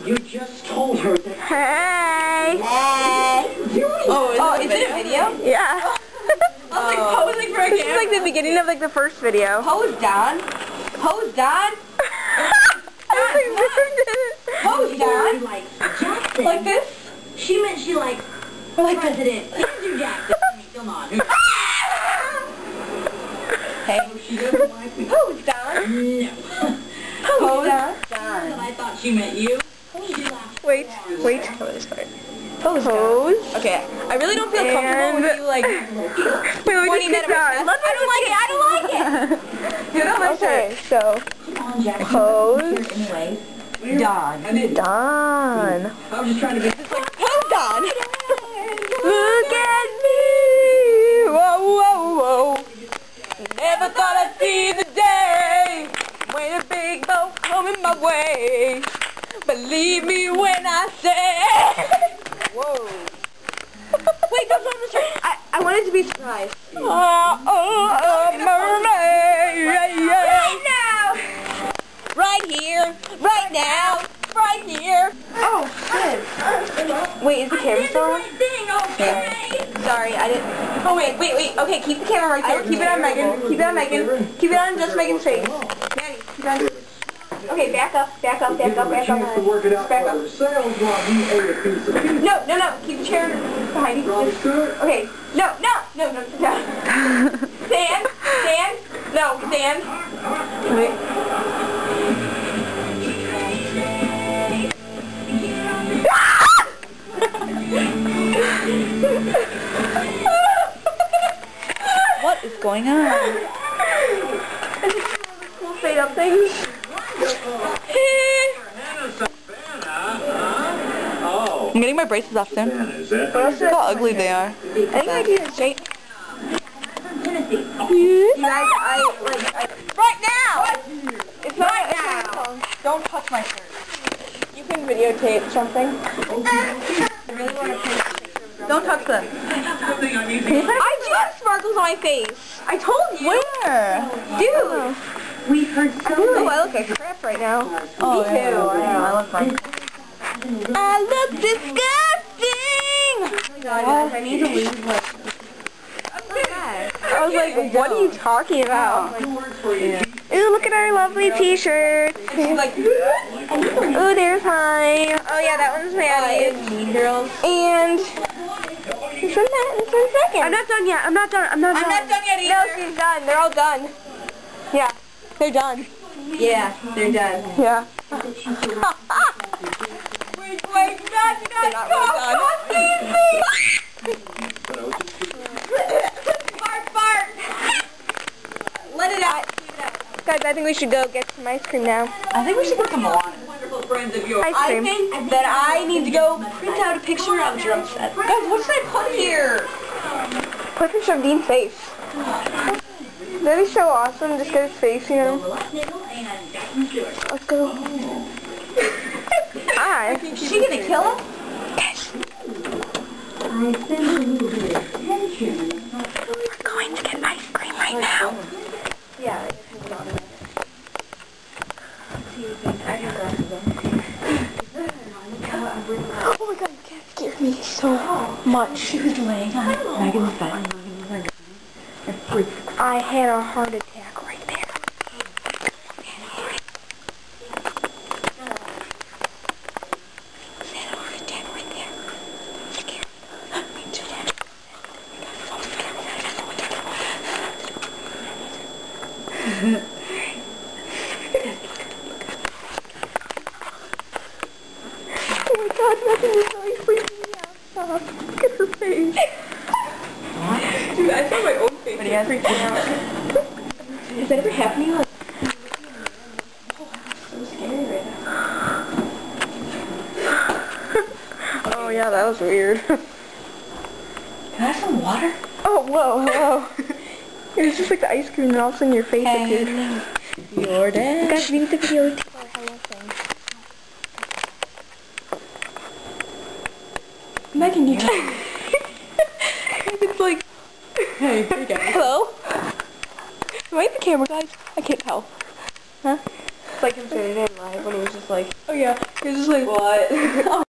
You just told her that. Hey! Oh, is it a video? Yeah. I was like posing for a This is like the beginning of like the first video. Pose, Don. Pose, Don. Pose, Don. Like Jackson. Like this? She meant she like President Andrew Jackson. Come on. Hey. She doesn't like me. Pose, Don. No. Pose, Don. But I thought she meant you. She laughed. Wait. Pose. Okay, I really don't feel comfortable with you like Wait, pointing that at my chest. I don't like it. You know what? Okay, so On Jackson. pose. Anyway. Don. Don. I was just trying to be. Pose, Don. Look at me. Whoa, whoa, whoa. Never thought I'd see the day when a big boat coming my way. Believe me when I say. Whoa. Wait, that's on the shirt. I wanted to be surprised. Mermaid. Right now. Right here. Right now. Right here. Oh, shit. Wait, is the camera still on? Sorry, I didn't. Oh, wait. Okay, keep the camera right there. Keep it on Megan. Keep it on Megan. Keep it on just Megan's face. Maddie, keep it on. Okay, back up. Chance to work it out Back for up. ourselves while he ate a piece of pizza. No. Keep the chair behind you. Okay. No. Sit down. Stand. No, stand. Okay. What is going on? Fade up things. I'm getting my braces off soon. Look how ugly they are. I think I do it straight. Right now! It's not right now! Don't touch my shirt. You can videotape something. I really want to paint a picture of them. Don't touch them. I do have sparkles on my face. I told you. Where? Dude. We've heard so Oh, I look like crap right now. Oh, Me too. I look fine. I look disgusting! God, I need to lose like... I was like, what are you talking about? Ooh, look at our lovely t-shirts. She's like, Ooh, there's mine. Oh yeah, that one's Maddie's. Mean Girls. And... This one's second. I'm not done yet. I'm not done I'm not done yet No, either. she's done. They're all done. Yeah, they're done. Yeah, they're done. Yeah. Wait, not Fart. Let it out. Guys, I think we should go get some ice cream now. I think we should go to Moana. Ice I cream. think that I need to go print out a picture of drum set. Guys, what should I put here? Put a picture of Dean's face. That'd be so awesome. Just get his face, you know. Let's go. Hi. Is she gonna kill him? We're going to get ice cream right now. Yeah. Oh my god, you can't scare me so much. She was laying on Megan's bed. I had a heart attack right there. Oh my god, Megan is really freaking me out. Stop. Look at her face. Dude, I saw my own face. What are you guys freaking out? Has that ever happened to you? Like, So scary right now. oh yeah, that was weird. Can I have some water? Oh, whoa, hello. It was just like the ice cream and all of a sudden your face appeared. Your dad. Guys, we need the video to our hello thing. Megan, you it's like... Hey, hey guys. Hello? Am I the camera, guys? I can't tell. Huh? It's like him Saturday Night Live when he was just like, Oh yeah, he was just like, what?